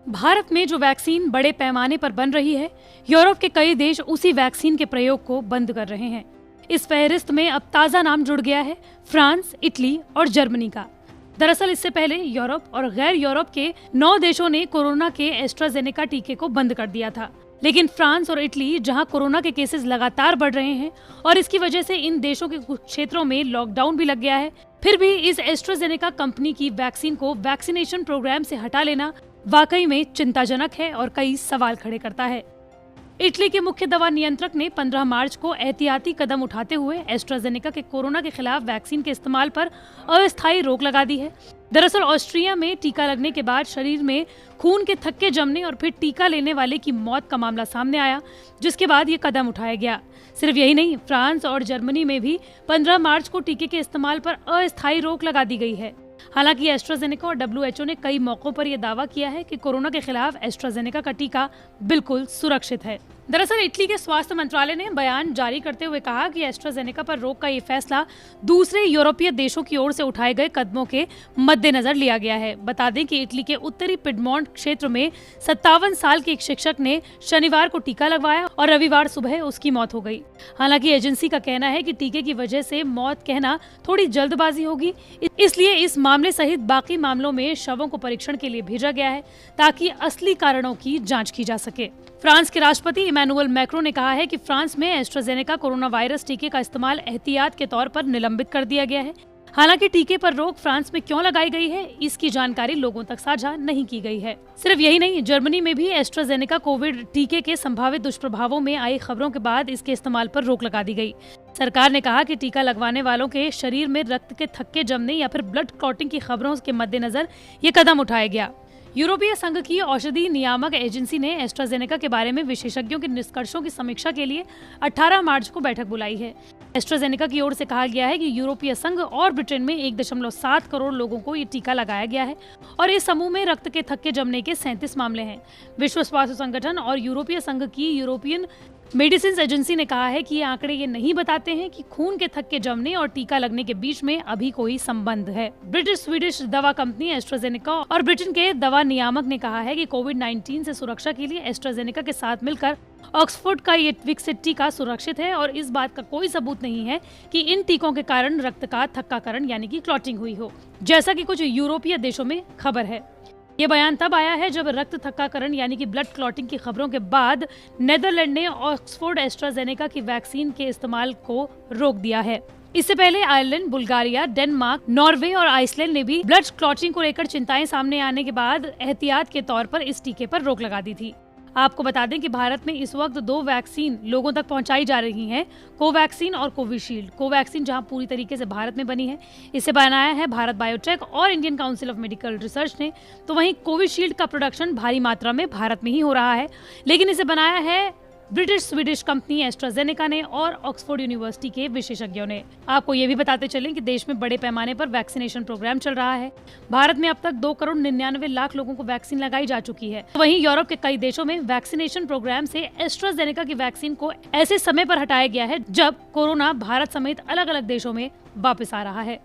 भारत में जो वैक्सीन बड़े पैमाने पर बन रही है, यूरोप के कई देश उसी वैक्सीन के प्रयोग को बंद कर रहे हैं। इस फहरिस्त में अब ताजा नाम जुड़ गया है फ्रांस, इटली और जर्मनी का। दरअसल इससे पहले यूरोप और गैर यूरोप के 9 देशों ने कोरोना के एस्ट्राजेनेका टीके को बंद कर दिया था, लेकिन फ्रांस और इटली, जहां कोरोना के केसेस लगातार बढ़ रहे हैं और इसकी वजह से इन देशों के कुछ क्षेत्रों में लॉकडाउन भी लग गया है, फिर भी इस एस्ट्राजेनेका कंपनी की वैक्सीन को वैक्सीनेशन प्रोग्राम से हटा लेना वाकई में चिंताजनक है और कई सवाल खड़े करता है। इटली के मुख्य दवा नियंत्रक ने 15 मार्च को एहतियाती कदम उठाते हुए एस्ट्राजेनेका के कोरोना के खिलाफ वैक्सीन के इस्तेमाल पर अस्थायी रोक लगा दी है। दरअसल ऑस्ट्रिया में टीका लगने के बाद शरीर में खून के थक्के जमने और फिर टीका लेने वाले की मौत का मामला सामने आया, जिसके बाद ये कदम उठाया गया। सिर्फ यही नहीं, फ्रांस और जर्मनी में भी 15 मार्च को टीके के इस्तेमाल पर अस्थायी रोक लगा दी गई है। हालांकि एस्ट्राजेनेका और WHO ने कई मौकों पर यह दावा किया है कि कोरोना के खिलाफ एस्ट्राजेनेका का टीका बिल्कुल सुरक्षित है। दरअसल इटली के स्वास्थ्य मंत्रालय ने बयान जारी करते हुए कहा कि एस्ट्राजेनेका पर रोक का ये फैसला दूसरे यूरोपीय देशों की ओर से उठाए गए कदमों के मद्देनजर लिया गया है। बता दें कि इटली के उत्तरी पिडमोंट क्षेत्र में 57 साल के एक शिक्षक ने शनिवार को टीका लगवाया और रविवार सुबह उसकी मौत हो गई। हालांकि एजेंसी का कहना है कि टीके की वजह से मौत कहना थोड़ी जल्दबाजी होगी, इसलिए इस मामले सहित बाकी मामलों में शवों को परीक्षण के लिए भेजा गया है ताकि असली कारणों की जांच की जा सके। फ्रांस के राष्ट्रपति इमैनुअल मैक्रों ने कहा है कि फ्रांस में एस्ट्राजेनेका कोरोना वायरस टीके का इस्तेमाल एहतियात के तौर पर निलंबित कर दिया गया है। हालांकि टीके पर रोक फ्रांस में क्यों लगाई गई है, इसकी जानकारी लोगों तक साझा नहीं की गई है। सिर्फ यही नहीं, जर्मनी में भी एस्ट्राजेनेका कोविड टीके के संभावित दुष्प्रभावों में आई खबरों के बाद इसके इस्तेमाल पर रोक लगा दी गई। सरकार ने कहा कि टीका लगवाने वालों के शरीर में रक्त के थक्के जमने या फिर ब्लड क्लॉटिंग की खबरों के मद्देनजर ये कदम उठाया गया। यूरोपीय संघ की औषधि नियामक एजेंसी ने एस्ट्राजेनेका के बारे में विशेषज्ञों के निष्कर्षों की समीक्षा के लिए 18 मार्च को बैठक बुलाई है। एस्ट्राजेनेका की ओर से कहा गया है कि यूरोपीय संघ और ब्रिटेन में 1.7 करोड़ लोगों को ये टीका लगाया गया है और इस समूह में रक्त के थक्के जमने के 37 मामले हैं। विश्व स्वास्थ्य संगठन और यूरोपीय संघ की यूरोपियन मेडिसिन एजेंसी ने कहा है कि ये आंकड़े ये नहीं बताते हैं कि खून के थक्के जमने और टीका लगने के बीच में अभी कोई संबंध है। ब्रिटिश स्वीडिश दवा कंपनी एस्ट्राजेनेका और ब्रिटेन के दवा नियामक ने कहा है कि कोविड-19 से सुरक्षा के लिए एस्ट्राजेनेका के साथ मिलकर ऑक्सफोर्ड का ये विकसित टीका सुरक्षित है और इस बात का कोई सबूत नहीं है कि इन टीकों के कारण रक्त का थक्काकरण यानी कि क्लॉटिंग हुई हो, जैसा कि कुछ यूरोपीय देशों में खबर है। ये बयान तब आया है जब रक्त थक्काकरण यानी कि ब्लड क्लॉटिंग की खबरों के बाद नेदरलैंड ने ऑक्सफोर्ड एस्ट्राजेनेका की वैक्सीन के इस्तेमाल को रोक दिया है। इससे पहले आयरलैंड, बुल्गारिया, डेनमार्क, नॉर्वे और आइसलैंड ने भी ब्लड क्लॉटिंग को लेकर चिंताएं सामने आने के बाद एहतियात के तौर पर इस टीके पर रोक लगा दी थी। आपको बता दें कि भारत में इस वक्त 2 वैक्सीन लोगों तक पहुंचाई जा रही हैं, कोवैक्सीन और कोविशील्ड। कोवैक्सीन जहां पूरी तरीके से भारत में बनी है, इसे बनाया है भारत बायोटेक और Indian council of medical research ने, तो वहीं कोविशील्ड का प्रोडक्शन भारी मात्रा में भारत में ही हो रहा है, लेकिन इसे बनाया है ब्रिटिश स्वीडिश कंपनी एस्ट्राजेनेका ने और ऑक्सफोर्ड यूनिवर्सिटी के विशेषज्ञों ने। आपको ये भी बताते चलें कि देश में बड़े पैमाने पर वैक्सीनेशन प्रोग्राम चल रहा है। भारत में अब तक 2 करोड़ 99 लाख लोगों को वैक्सीन लगाई जा चुकी है। वहीं यूरोप के कई देशों में वैक्सीनेशन प्रोग्राम से एस्ट्राजेनेका की वैक्सीन को ऐसे समय पर हटाया गया है जब कोरोना भारत समेत अलग अलग देशों में वापस आ रहा है।